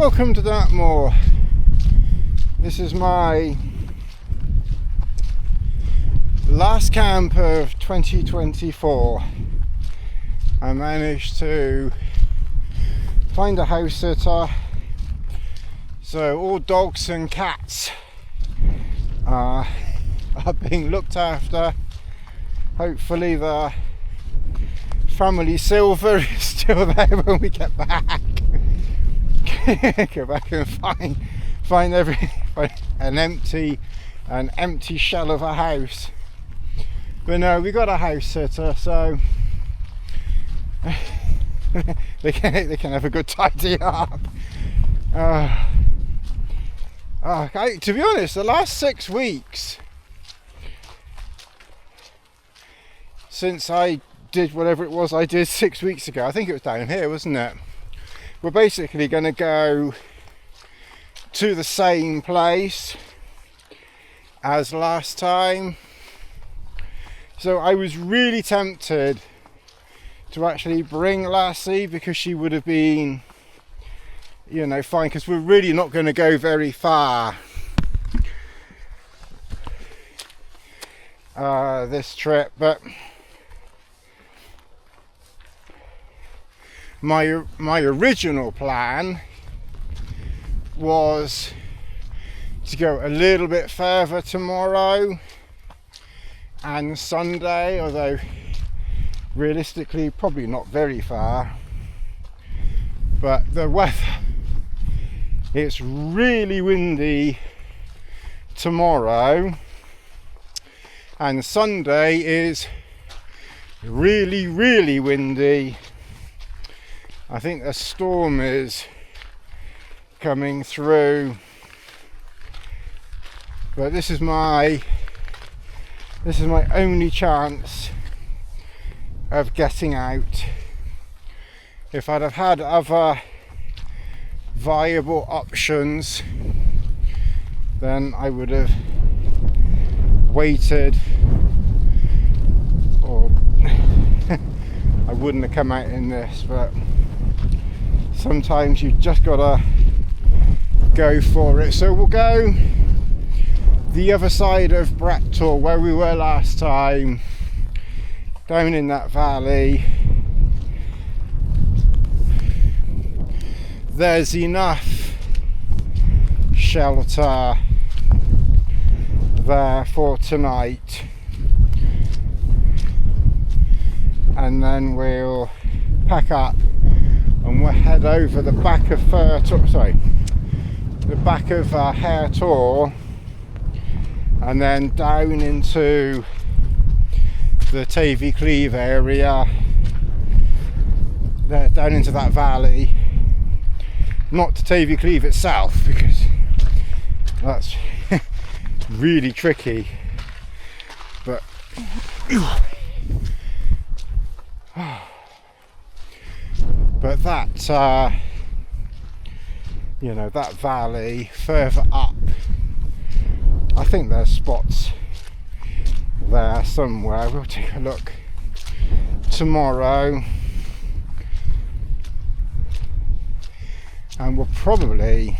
Welcome to Dartmoor. This is my last camp of 2024. I managed to find a house sitter, so all dogs and cats are being looked after. Hopefully the family silver is still there when we get back. Go back and find an empty shell of a house. But no, we got a house sitter, so they can have a good tidy up. To be honest, the last 6 weeks since I did whatever it was I did 6 weeks ago, I think it was down here, wasn't it? We're basically going to go to the same place as last time. So I was really tempted to actually bring Lassie, because she would have been, you know, fine, because we're really not going to go very far this trip. But my original plan was to go a little bit further tomorrow and Sunday, although realistically probably not very far. But the weather, it's really windy tomorrow, and Sunday is really windy. I think a storm is coming through, but this is my only chance of getting out. If I'd have had other viable options, then I would have waited, or I wouldn't have come out in this. But sometimes you just gotta go for it. So we'll go the other side of Petzl, where we were last time, down in that valley. There's enough shelter there for tonight, and then we'll pack up and we'll head over the back of Hare Tor, and then down into the Tavy Cleave area, there, down into that valley. Not to Tavy Cleave itself, because that's really tricky, but that you know, that valley further up, I think there's spots there somewhere. We'll take a look tomorrow, and we'll probably,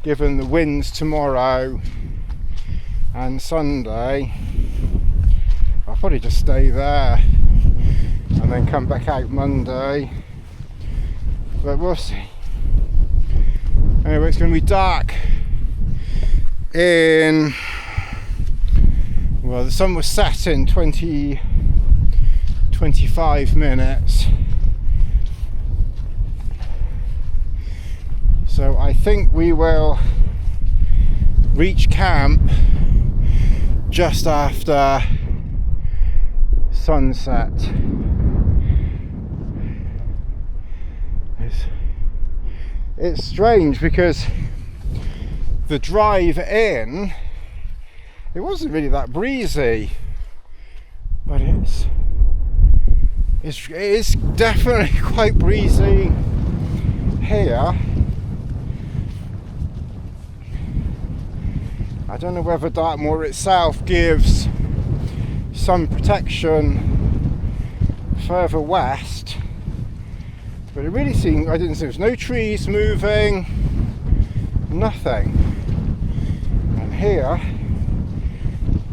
given the winds tomorrow and Sunday, I'll probably just stay there and then come back out Monday, but we'll see. Anyway, it's going to be dark in, well, the sun was set in 25 minutes, so I think we will reach camp just after sunset. It's strange because the drive in, it wasn't really that breezy, but it is definitely quite breezy here. I don't know whether Dartmoor itself gives some protection further west, But it really seemed, I didn't see, there was no trees moving, nothing. And here,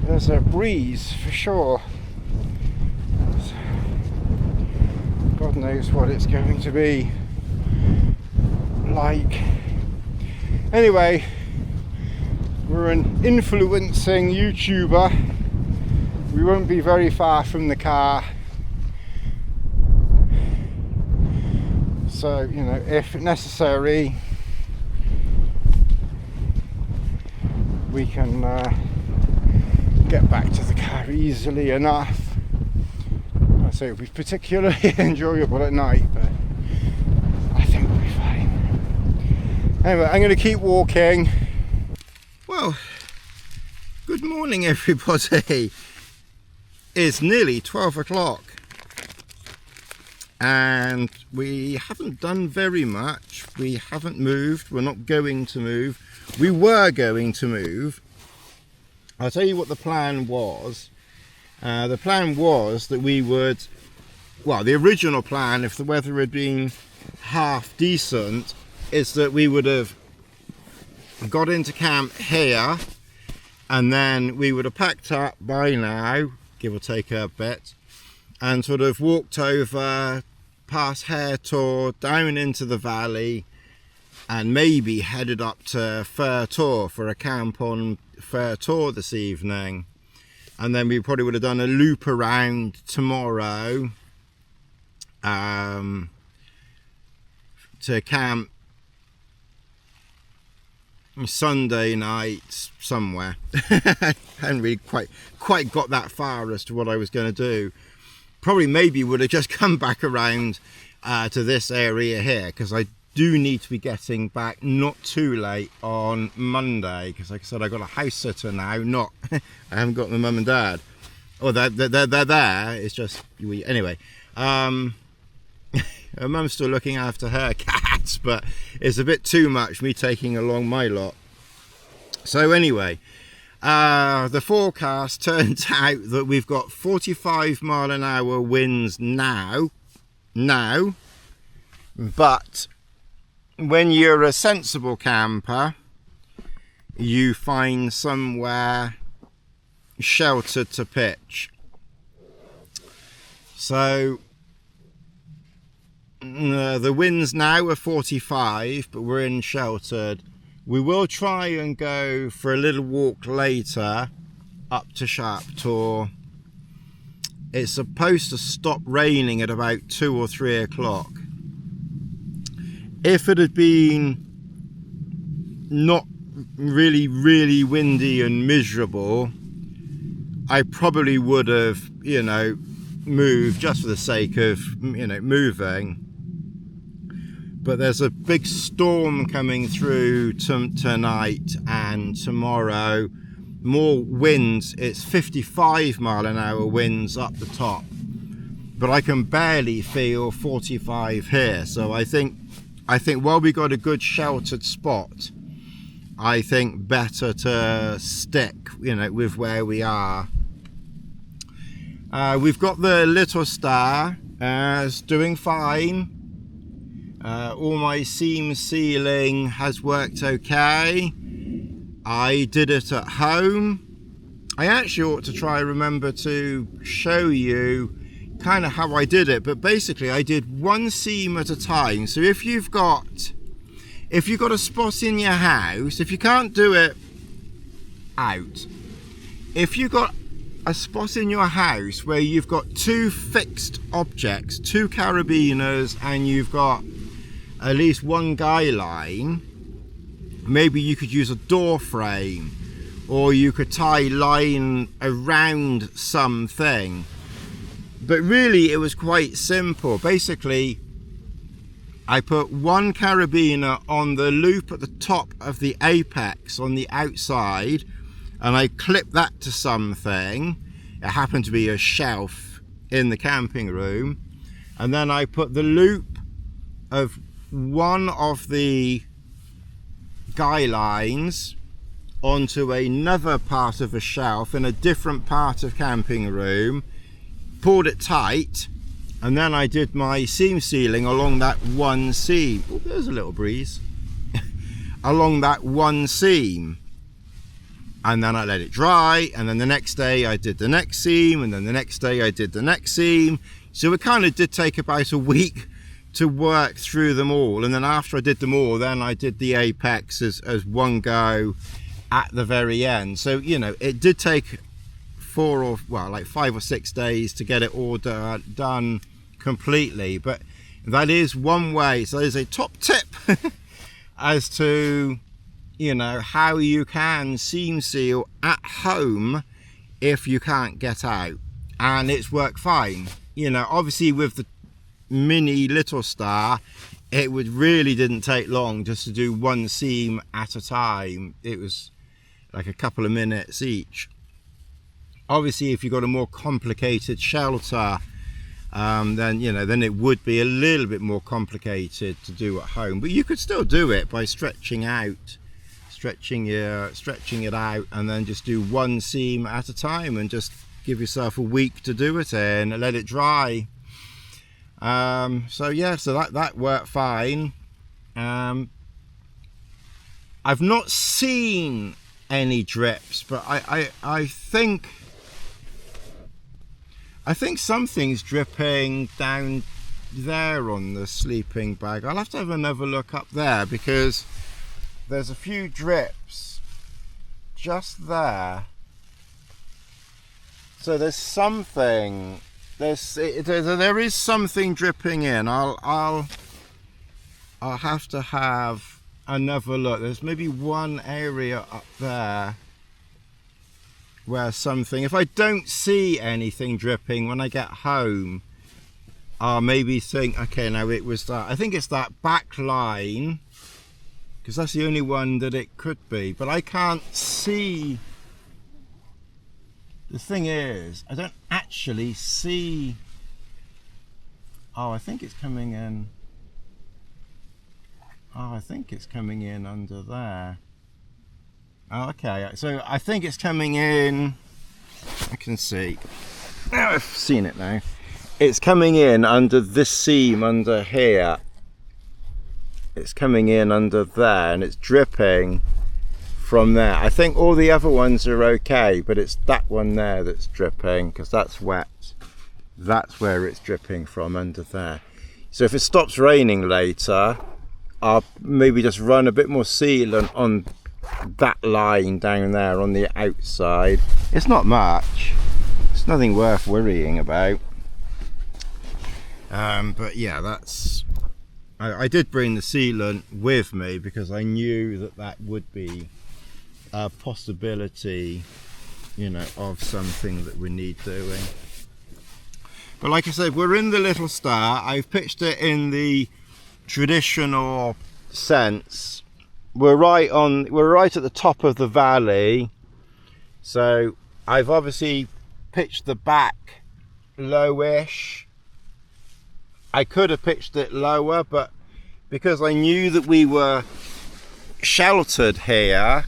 there's a breeze for sure. So, God knows what it's going to be like. Anyway, we're an influencing YouTuber. We won't be very far from the car. So, you know, if necessary, we can get back to the car easily enough. I say it'll be particularly enjoyable at night, but I think we'll be fine. Anyway, I'm going to keep walking. Well, good morning everybody. It's nearly 12 o'clock and we haven't done very much. We haven't moved. We're not going to move. We were going to move. I'll tell you what the plan was. The plan was that we would, well, the original plan, if the weather had been half decent, is that we would have got into camp here and then we would have packed up by now, give or take a bit, and sort of walked over past Haretor down into the valley and maybe headed up to Fairtor for a camp on Fairtor this evening. And then we probably would have done a loop around tomorrow to camp Sunday night somewhere. I hadn't really quite got that far as to what I was going to do. Probably maybe would have just come back around to this area here, because I do need to be getting back not too late on Monday, because like I said, I got a house sitter now. Not I haven't got my mum and dad. Oh, they're there. It's just anyway. Her mum's still looking after her cats, but it's a bit too much me taking along my lot. So anyway, the forecast turns out that we've got 45 mile an hour winds now, but when you're a sensible camper, you find somewhere sheltered to pitch. So the winds now are 45, but we're in sheltered. We will try and go for a little walk later up to Sharptor. It's supposed to stop raining at about 2 or 3 o'clock. If it had been not really windy and miserable, I probably would have, you know, moved just for the sake of, you know, moving. But there's a big storm coming through tonight and tomorrow. More winds. It's 55 mile an hour winds up the top, but I can barely feel 45 here. So I think while we got a good sheltered spot, I think better to stick, you know, with where we are. We've got the little star, it's doing fine. All my seam sealing has worked okay. I did it at home. I actually ought to try remember to show you kind of how I did it, but basically I did one seam at a time. So if you've got a spot in your house, if you can't do it out, if you've got a spot in your house where you've got two fixed objects, two carabiners, and you've got at least one guy line, maybe you could use a door frame, or you could tie line around something. But really it was quite simple. Basically I put one carabiner on the loop at the top of the apex on the outside, and I clipped that to something. It happened to be a shelf in the camping room, and then I put the loop of one of the guy lines onto another part of a shelf in a different part of camping room, pulled it tight, and then I did my seam sealing along that one seam. Oh, there's a little breeze. Along that one seam, and then I let it dry, and then the next day I did the next seam, and then the next day I did the next seam. So it kind of did take about a week to work through them all, and then after I did them all, then I did the apex as one go at the very end. So, you know, it did take 5 or 6 days to get it all done completely, but that is one way. So there's a top tip as to, you know, how you can seam seal at home if you can't get out, and it's worked fine. You know, obviously with the mini little star, it really didn't take long just to do one seam at a time. It was like a couple of minutes each. Obviously if you've got a more complicated shelter, then, you know, then it would be a little bit more complicated to do at home, but you could still do it by stretching it out, and then just do one seam at a time and just give yourself a week to do it in and let it dry. So yeah, so that worked fine. I've not seen any drips, but I think something's dripping down there on the sleeping bag. I'll have to have another look up there, because there's a few drips just there. So there's something, there is something dripping in. I'll have to have another look. There's maybe one area up there where something, if I don't see anything dripping when I get home, I'll maybe think, okay, now it was that. I think it's that back line, because that's the only one that it could be, but I can't see. The thing is, I don't actually see. Oh, I think it's coming in. Oh, I think it's coming in under there. Oh, okay, so I think it's coming in. I can see. Now I've seen it now. It's coming in under this seam under here. It's coming in under there, and it's dripping from there. I think all the other ones are okay, but it's that one there that's dripping, because that's wet. That's where it's dripping from, under there. So if it stops raining later, I'll maybe just run a bit more sealant on that line down there on the outside. It's not much, it's nothing worth worrying about. But yeah, that's, I did bring the sealant with me because I knew that would be a possibility, you know, of something that we need doing. But like I said, we're in the little star. I've pitched it in the traditional sense. We're right at the top of the valley, so I've obviously pitched the back lowish. I could have pitched it lower, but because I knew that we were sheltered here,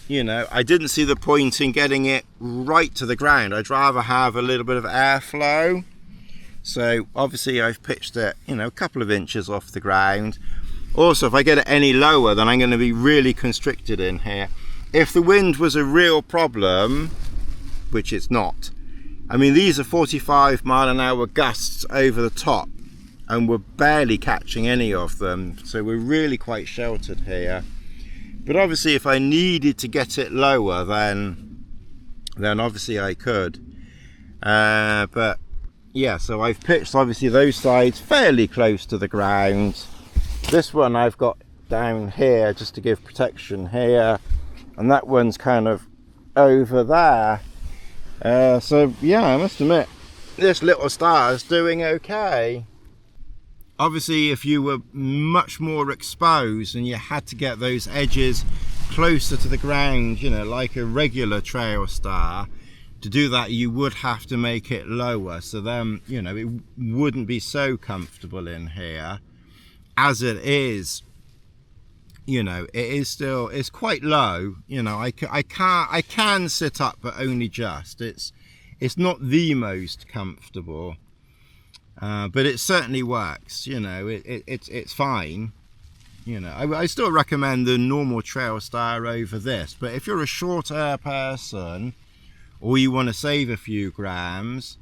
you know, I didn't see the point in getting it right to the ground. I'd rather have a little bit of airflow. So obviously I've pitched it, you know, a couple of inches off the ground. Also, if I get it any lower, then I'm going to be really constricted in here. If the wind was a real problem, which it's not, I mean, these are 45-mile-an-hour gusts over the top, and we're barely catching any of them, so we're really quite sheltered here. But obviously if I needed to get it lower, then obviously I could. But yeah, so I've pitched obviously those sides fairly close to the ground. This one I've got down here just to give protection here, and that one's kind of over there. So yeah, I must admit, this little star is doing okay. Obviously if you were much more exposed and you had to get those edges closer to the ground, you know, like a regular trail star, to do that you would have to make it lower, so then, you know, it wouldn't be so comfortable in here. As it is, you know, it's quite low, you know. I can sit up, but only just. It's not the most comfortable. but it certainly works. You know, it's fine. You know, I still recommend the normal trail star over this, but if you're a short hair person, or you want to save a few grams,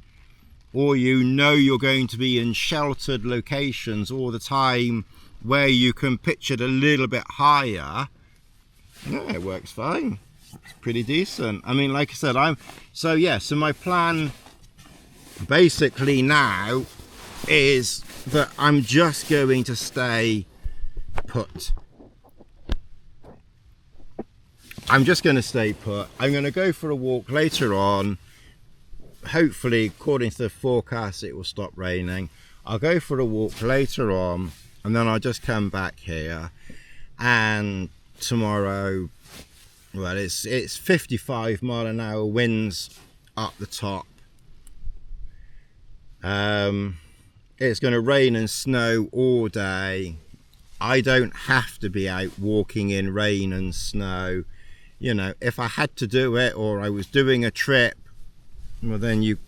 or you know you're going to be in sheltered locations all the time where you can pitch it a little bit higher, yeah, it works fine. It's pretty decent. I mean, like I said, so my plan basically now is that I'm just going to stay put. I'm just going to stay put. I'm going to go for a walk later on. Hopefully, according to the forecast, it will stop raining. I'll go for a walk later on, and then I'll just come back here. And tomorrow, well, it's 55 mile an hour winds up the top. It's going to rain and snow all day. I don't have to be out walking in rain and snow. You know, if I had to do it, or I was doing a trip, well, then you've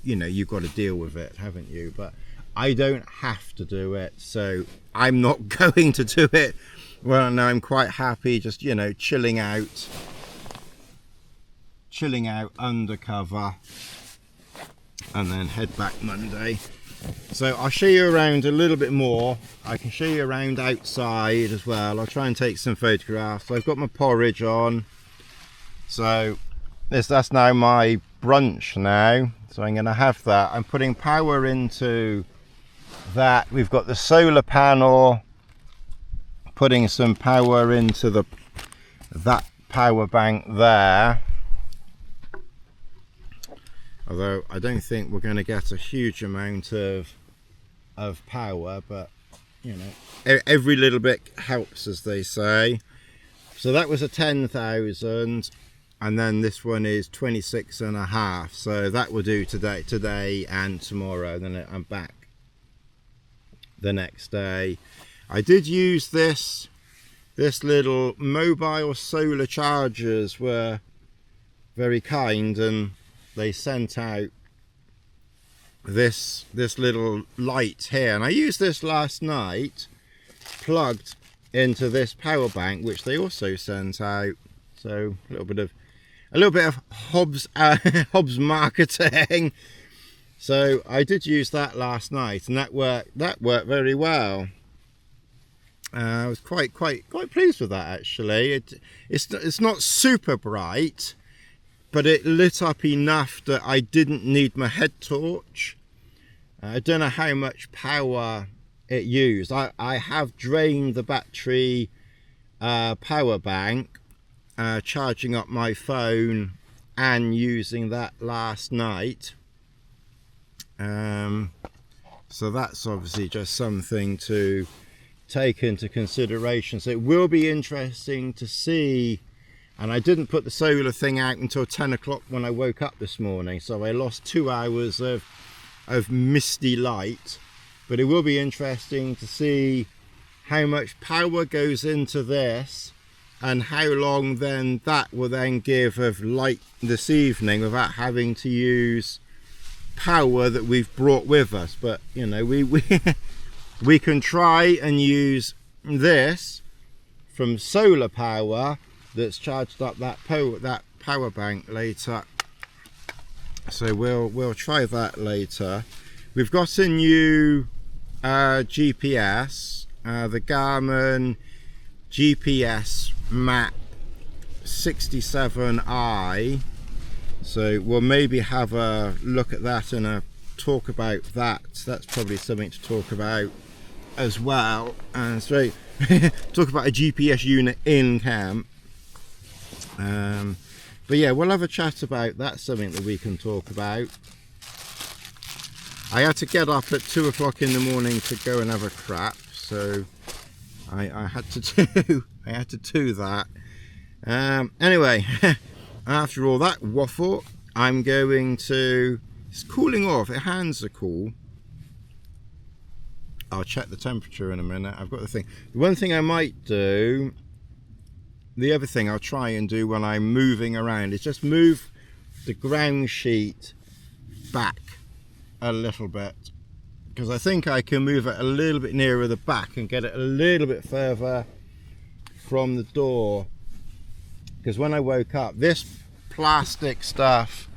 got to deal with it, haven't you? But I don't have to do it, so I'm not going to do it. Well, no, I'm quite happy just, you know, chilling out undercover, and then head back Monday. So I'll show you around a little bit more. I can show you around outside as well. I'll try and take some photographs. So I've got my porridge on. So that's now my brunch now. So I'm going to have that. I'm putting power into that. We've got the solar panel, putting some power into that power bank there. Although I don't think we're going to get a huge amount of power, but you know, every little bit helps, as they say. So that was a 10,000, and then this one is 26.5. So that will do today and tomorrow. Then I'm back the next day. I did use this little mobile solar chargers, were very kind, and they sent out this little light here, and I used this last night plugged into this power bank, which they also sent out. So a little bit of Hobbs Hobbs marketing. So I did use that last night, and that worked very well. I was quite pleased with that, actually. It's not super bright, but it lit up enough that I didn't need my head torch. I don't know how much power it used. I have drained the battery power bank, charging up my phone and using that last night. So that's obviously just something to take into consideration. So it will be interesting to see. And I didn't put the solar thing out until 10 o'clock when I woke up this morning, so I lost 2 hours of misty light. But it will be interesting to see how much power goes into this, and how long then that will then give of light this evening without having to use power that we've brought with us. But you know, we can try and use this from solar power that's charged up that power bank later. So we'll try that later. We've got a new GPS, the Garmin GPS Map 67i. So we'll maybe have a look at that and talk about that. That's probably something to talk about as well. And so talk about a GPS unit in camp. But yeah, we'll have a chat about that. Something that we can talk about. I had to get up at 2 o'clock in the morning to go and have a crap, so I had to do that. Anyway, after all that waffle, I'm going to. It's cooling off. It hands are cool. I'll check the temperature in a minute. I've got the thing. The one thing I might do. The other thing I'll try and do when I'm moving around is just move the ground sheet back a little bit, because I think I can move it a little bit nearer the back and get it a little bit further from the door. Because when I woke up, this plastic stuff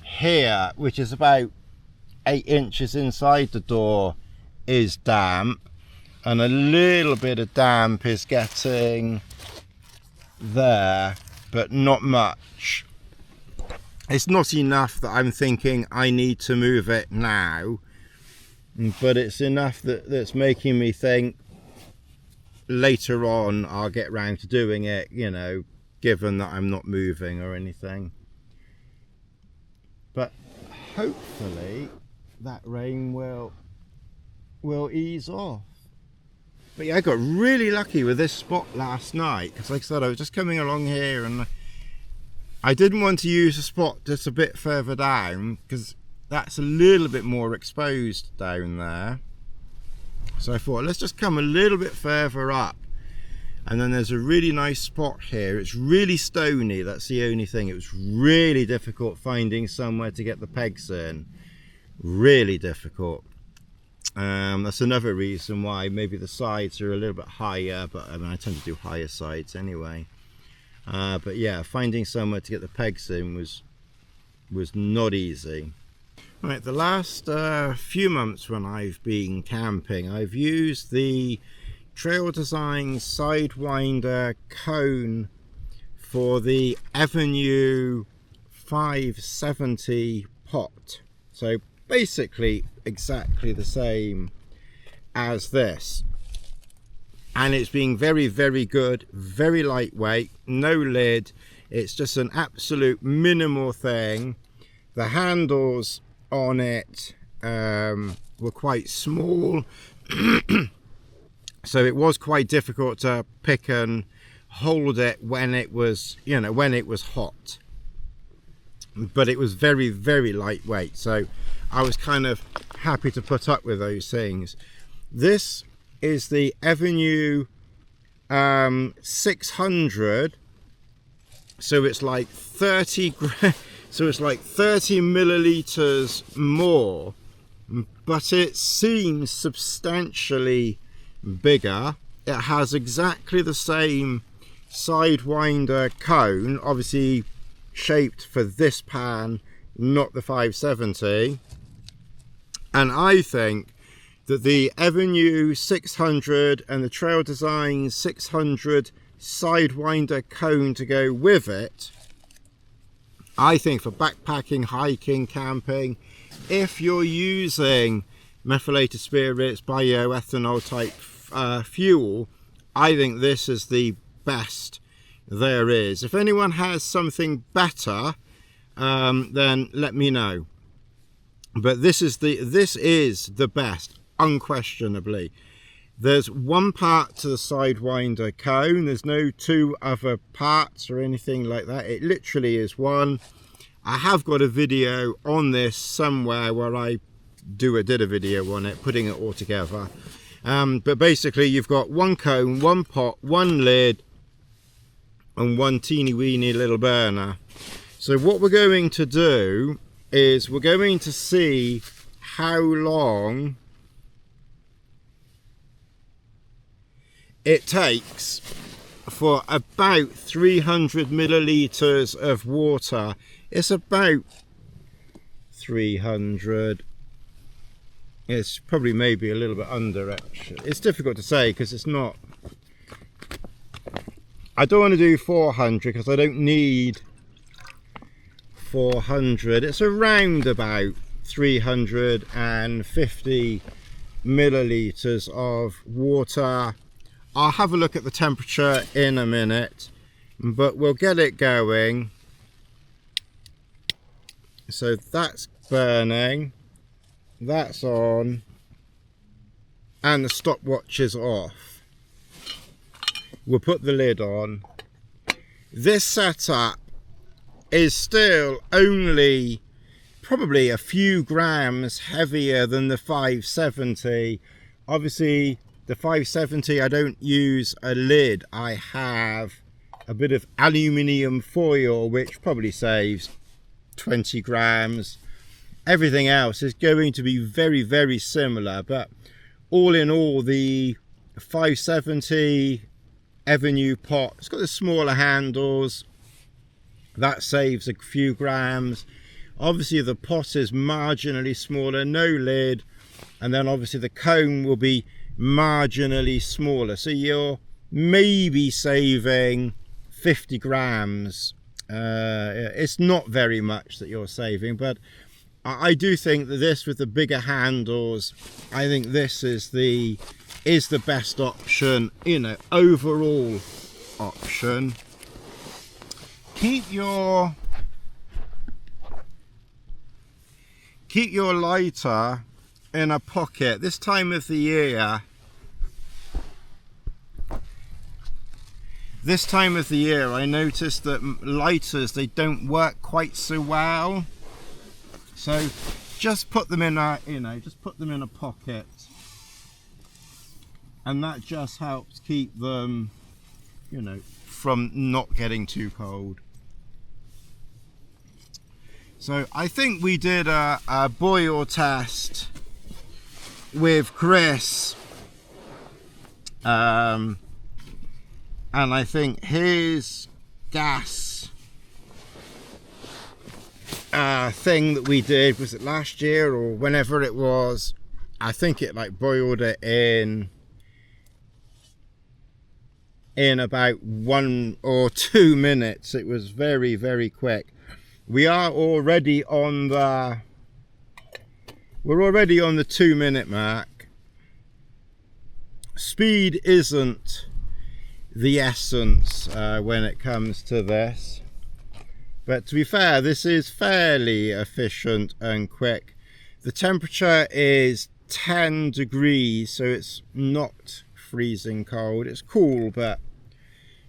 here, which is about 8 inches inside the door, is damp, and a little bit of damp is getting there, but not much. It's not enough that I'm thinking I need to move it now, but it's enough that's making me think later on I'll get round to doing it, you know, given that I'm not moving or anything. But hopefully that rain will ease off. But yeah, I got really lucky with this spot last night, because like I said, I was just coming along here and I didn't want to use a spot just a bit further down, because that's a little bit more exposed down there. So I thought, let's just come a little bit further up. And then there's a really nice spot here. It's really stony, that's the only thing. It was really difficult finding somewhere to get the pegs in. Really difficult. That's another reason why maybe the sides are a little bit higher, but I mean, I tend to do higher sides anyway. But yeah, finding somewhere to get the pegs in was not easy. Right, the last few months when I've been camping, I've used the Trail Design Sidewinder cone for the Avenue 570 pot. So basically exactly the same as this. And it's been very, very good, very lightweight, no lid. It's just an absolute minimal thing. The handles on it were quite small, so it was quite difficult to pick and hold it when it was, you know, when it was hot. But it was very, very lightweight, so I was kind of happy to put up with those things. This is the Avenue 600, so it's like 30 so it's like 30 milliliters more, but it seems substantially bigger. It has exactly the same Sidewinder cone, obviously shaped for this pan, not the 570. And I think that the Avenue 600 and the Trail Design 600 Sidewinder cone to go with it, I think for backpacking, hiking, camping, if you're using methylated spirits, bioethanol type fuel, I think this is the best there is. If anyone has something better, then let me know. But this is the best, unquestionably. There's one part to the Sidewinder cone. There's no two other parts or anything like that. It literally is one. I have got a video on this somewhere where I did a video on it, putting it all together. But basically you've got one cone, one pot, one lid, and one teeny weeny little burner. So what we're going to do is we're going to see how long it takes for about 300 milliliters of water. It's about 300. It's probably maybe a little bit under, actually. It's difficult to say because it's not. I don't want to do 400 because I don't need 400. It's around about 350 milliliters of water. I'll have a look at the temperature in a minute, but we'll get it going. So that's burning, that's on, and the stopwatch is off. We'll put the lid on. This setup is still only probably a few grams heavier than the 570. Obviously the 570, I don't use a lid. I have a bit of aluminium foil, which probably saves 20 grams. everything else is going to be very, very similar. But all in all, the 570 Avenue pot, it's got the smaller handles, that saves a few grams. Obviously the pot is marginally smaller, no lid, and then obviously the cone will be marginally smaller, so you're maybe saving 50 grams. It's not very much that you're saving, but I do think that this, with the bigger handles, I think this is the best option, you know, overall option. Keep your lighter in a pocket. This time of the year, I noticed that lighters, they don't work quite so well. So just put them in a, you know, just put them in a pocket, and that just helps keep them, you know, from not getting too cold. So I think we did a boil test with Chris, and I think his gas thing that we did, was it last year or whenever it was, I think it like boiled it in about 1 or 2 minutes. It was very, very quick. We are already on the 2-minute mark. Speed isn't the essence when it comes to this, but to be fair, this is fairly efficient and quick. The temperature is 10 degrees, so it's not freezing cold. It's cool, but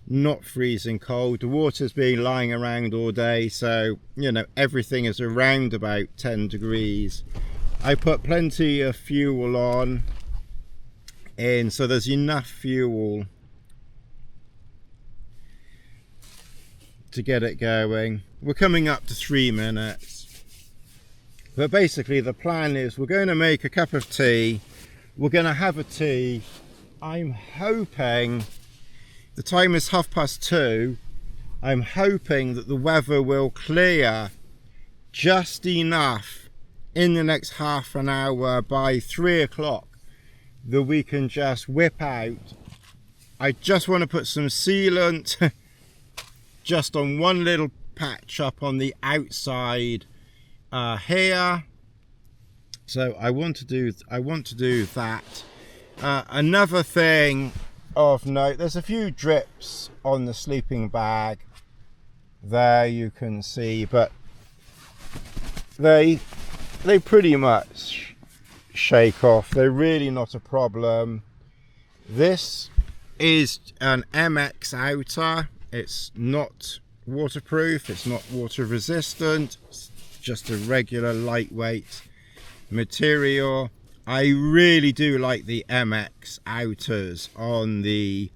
not freezing cold. The water's been lying around all day, so you know, everything is around about 10 degrees. I put plenty of fuel on in, so there's enough fuel to get it going. We're coming up to 3 minutes, but basically the plan is we're going to make a cup of tea, we're going to have a tea. I'm hoping, the time is 2:30, I'm hoping that the weather will clear just enough in the next half an hour, by 3 o'clock, that we can just whip out. I just want to put some sealant just on one little patch up on the outside here. So I want to do that. Another thing of note, there's a few drips on the sleeping bag there, you can see, but they pretty much shake off. They're really not a problem. This is an MX outer. It's not waterproof, it's not water resistant, it's just a regular lightweight material. I really do like the MX outers on the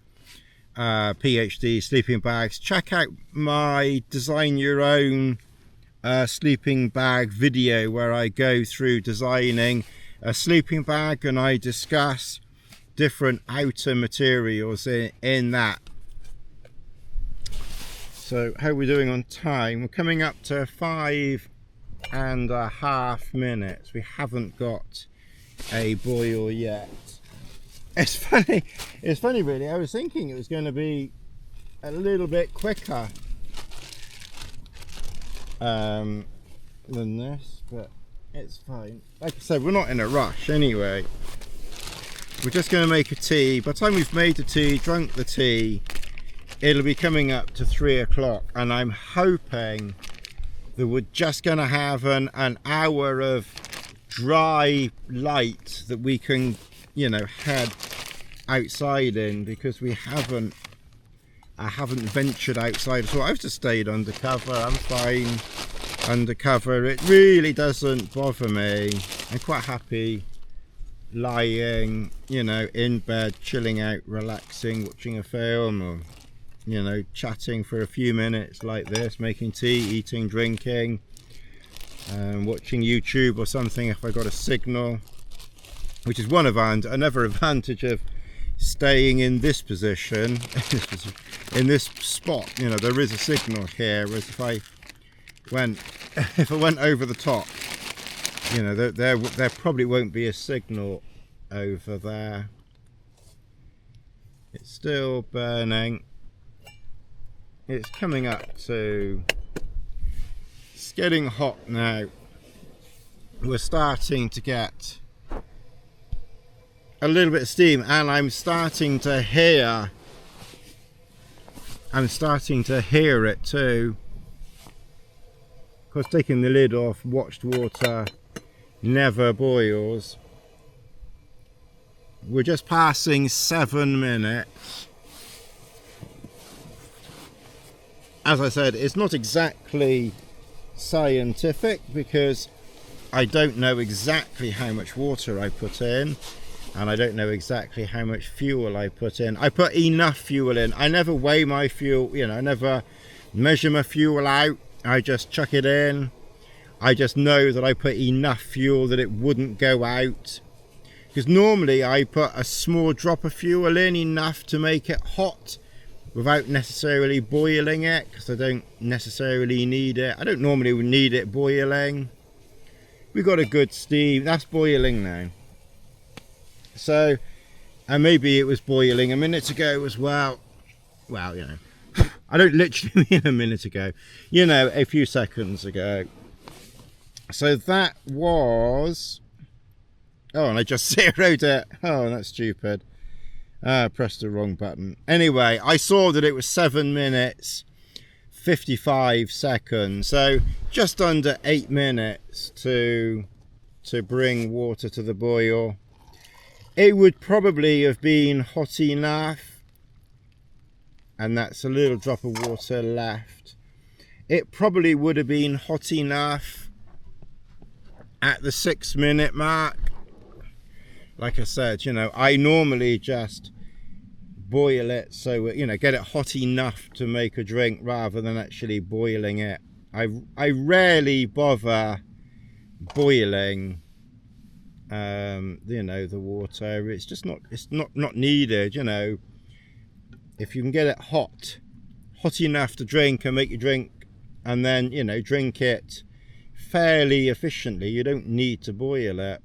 PhD sleeping bags. Check out my design your own sleeping bag video, where I go through designing a sleeping bag and I discuss different outer materials in that. So how are we doing on time? We're coming up to 5.5 minutes. We haven't got a boil yet. It's funny really. I was thinking it was going to be a little bit quicker than this, but it's fine. Like I said, we're not in a rush anyway. We're just going to make a tea. By the time we've made the tea, drunk the tea, it'll be coming up to 3 o'clock, and I'm hoping that we're just going to have an hour of dry light that we can, you know, head outside in, because I haven't ventured outside at all. I've just stayed undercover. I'm fine undercover. It really doesn't bother me. I'm quite happy lying, you know, in bed, chilling out, relaxing, watching a film, or, you know, chatting for a few minutes like this, making tea, eating, drinking. watching YouTube or something if I got a signal, which is another advantage of staying in this position, in this spot. You know, there is a signal here, whereas if I went over the top, you know, there probably won't be a signal over there. It's still burning. It's coming up to, it's getting hot now. We're starting to get a little bit of steam, and I'm starting to hear it too. Of course, taking the lid off, watched water never boils. We're just passing 7 minutes. As I said, it's not exactly scientific because I don't know exactly how much water I put in, and I don't know exactly how much fuel I put in. I put enough fuel in. I never weigh my fuel, you know, I never measure my fuel out. I just chuck it in. I just know that I put enough fuel that it wouldn't go out. Because normally I put a small drop of fuel in, enough to make it hot without necessarily boiling it, because I don't necessarily need it. I don't normally need it boiling. We got a good steam. That's boiling now. So, and maybe it was boiling a minute ago as well. Well, you know, I don't literally mean a minute ago. You know, a few seconds ago. So that was... Oh, and I just zeroed it. Oh, that's stupid. I pressed the wrong button. Anyway, I saw that it was 7 minutes 55 seconds. So just under 8 minutes to bring water to the boil. It would probably have been hot enough. And that's a little drop of water left. It probably would have been hot enough at the 6 minute mark. Like I said, you know, I normally just boil it so, you know, get it hot enough to make a drink rather than actually boiling it. I rarely bother boiling, you know, the water. It's just not needed, you know. If you can get it hot enough to drink and make your drink, and then, you know, drink it fairly efficiently, you don't need to boil it.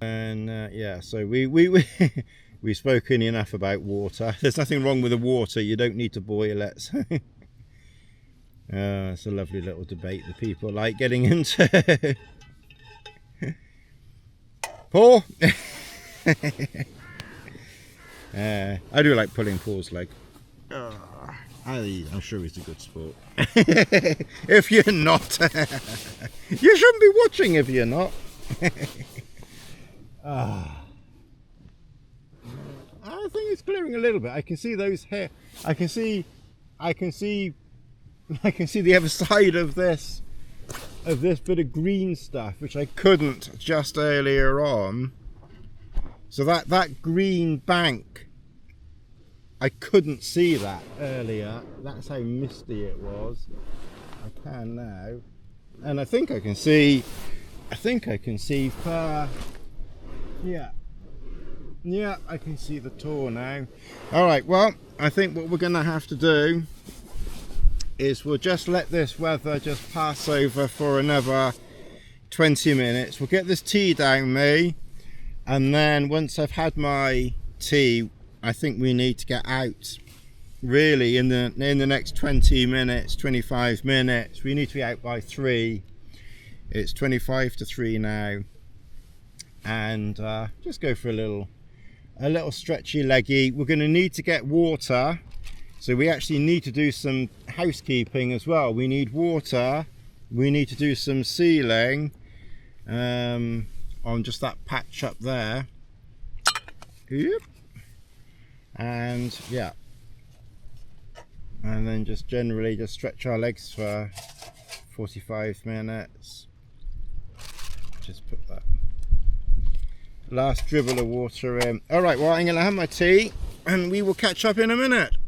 And yeah, so we've spoken enough about water. There's nothing wrong with the water, you don't need to boil it. So. It's a lovely little debate that people like getting into. Paul? I do like pulling Paul's leg. I'm sure he's a good sport. If you're not, you shouldn't be watching if you're not. I think it's clearing a little bit. I can see those hair. I can see the other side of this bit of green stuff, which I couldn't just earlier on. So that green bank, I couldn't see that earlier. That's how misty it was. I can now, and I think I can see far. Yeah, I can see the Tor now. Alright, well, I think what we're going to have to do is we'll just let this weather just pass over for another 20 minutes. We'll get this tea down me, and then once I've had my tea, I think we need to get out really in the next 20 minutes, 25 minutes. We need to be out by 3. It's 25 to 3 now. And just go for a little stretchy leggy. We're going to need to get water, so we actually need to do some housekeeping as well. We need water, we need to do some sealing on just that patch up there. Yep. And yeah, and then just generally just stretch our legs for 45 minutes. Just put that last dribble of water in. Alright, well, I'm going to have my tea and we will catch up in a minute.